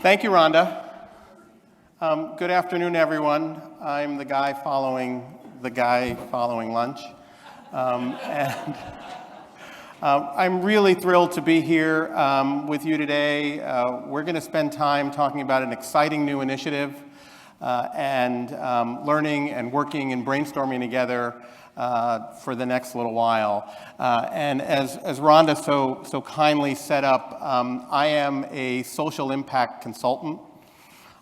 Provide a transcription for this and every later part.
Thank you, Rhonda. Good afternoon, everyone. I'm the guy following lunch. I'm really thrilled to be here with you today. We're going to spend time talking about an exciting new initiative and learning and working and brainstorming together for the next little while. And as Rhonda so kindly set up, I am a social impact consultant.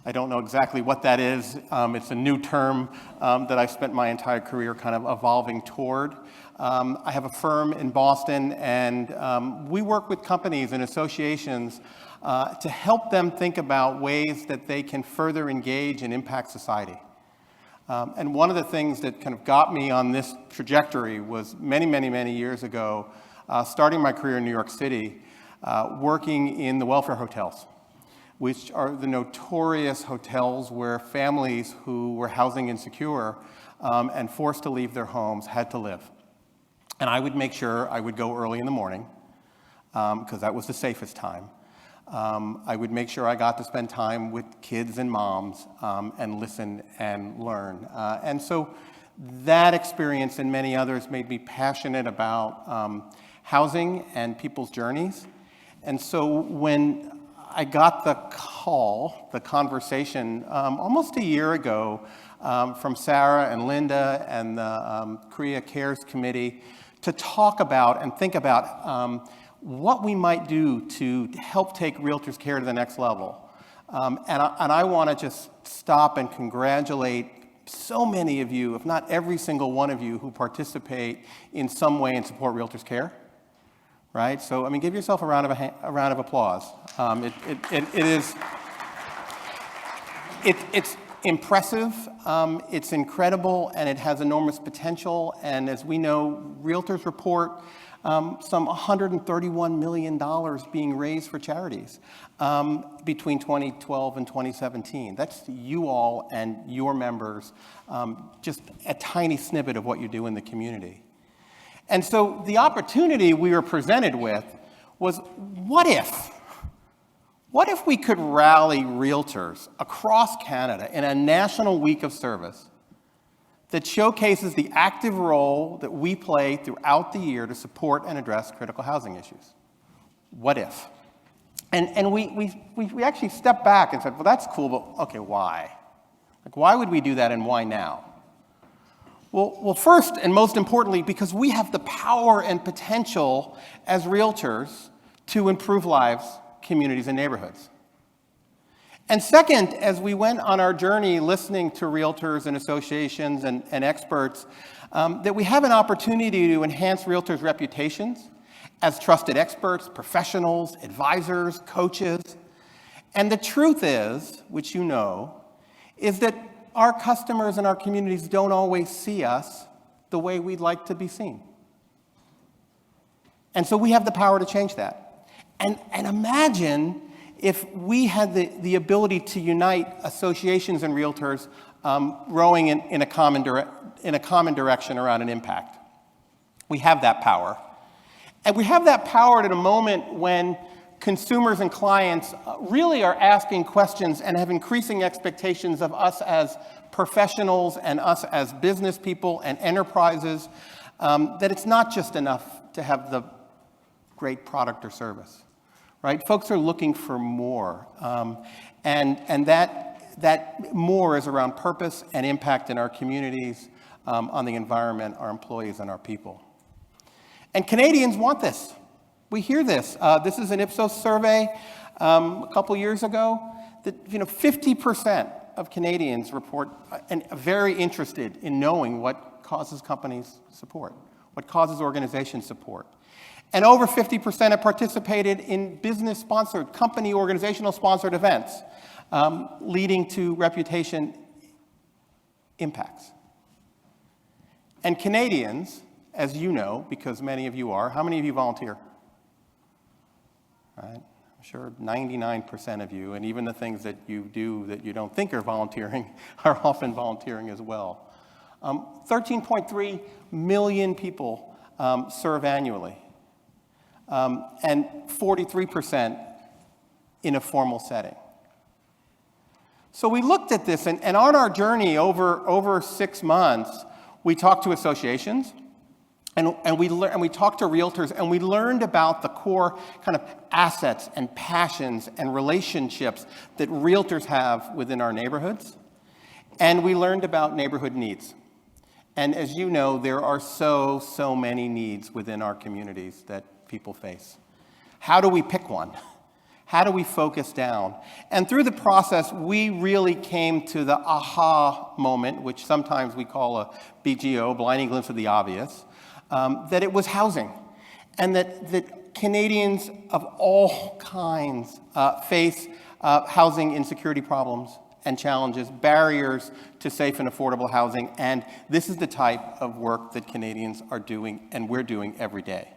I don't know exactly what that is. It's a new term that I've spent my entire career kind of evolving toward. I have a firm in Boston, and we work with companies and associations to help them think about ways that they can further engage and impact society. And one of the things that kind of got me on this trajectory was many years ago, starting my career in New York City, working in the welfare hotels, which are the notorious hotels where families who were housing insecure and forced to leave their homes had to live. And I would make sure I would go early in the morning, because that was the safest time. I would make sure I got to spend time with kids and moms and listen and learn. And so that experience and many others made me passionate about housing and people's journeys. And so when I got the conversation almost a year ago from Sarah and Linda and the Korea Cares Committee to talk about and think about what we might do to help take Realtors Care to the next level. And I want to just stop and congratulate so many of you, if not every single one of you, who participate in some way and support Realtors Care. Right? So, I mean, give yourself a round of applause. It's impressive, it's incredible, and it has enormous potential. And as we know, Realtors report some $131 million being raised for charities between 2012 and 2017. That's you all and your members, just a tiny snippet of what you do in the community. And so the opportunity we were presented with was, what if we could rally realtors across Canada in a national week of service that showcases the active role that we play throughout the year to support and address critical housing issues? What if? And we actually stepped back and said, well, that's cool, but okay, why? Like, why would we do that, and why now? Well, first and most importantly, because we have the power and potential as realtors to improve lives, communities, and neighborhoods. And second, as we went on our journey listening to realtors and associations and experts, that we have an opportunity to enhance realtors' reputations as trusted experts, professionals, advisors, coaches. And the truth is, which you know, is that our customers and our communities don't always see us the way we'd like to be seen. And so we have the power to change that. And imagine if we had the ability to unite associations and realtors rowing in a common direction around an impact. We have that power. And we have that power at a moment when consumers and clients really are asking questions and have increasing expectations of us as professionals and us as business people and enterprises, that it's not just enough to have the great product or service, right? Folks are looking for more, and that more is around purpose and impact in our communities, on the environment, our employees, and our people. And Canadians want this. We hear this. This is an Ipsos survey a couple years ago that 50% of Canadians report and are very interested in knowing what causes companies support, what causes organizations support. And over 50% have participated in business-sponsored, company organizational-sponsored events, leading to reputation impacts. And Canadians, as you know, because many of you are, how many of you volunteer? Right? I'm sure 99% of you, and even the things that you do that you don't think are volunteering, are often volunteering as well. 13.3 million people serve annually, and 43% in a formal setting. So we looked at this, and on our journey over 6 months, we talked to associations, and we talked to realtors, and we learned about the core kind of assets and passions and relationships that realtors have within our neighborhoods. And we learned about neighborhood needs. And as you know, there are so many needs within our communities that people face. How do we pick one? How do we focus down? And through the process, we really came to the aha moment, which sometimes we call a BGO, blinding glimpse of the obvious, that it was housing. And that Canadians of all kinds face housing insecurity problems and challenges, barriers to safe and affordable housing. And this is the type of work that Canadians are doing and we're doing every day.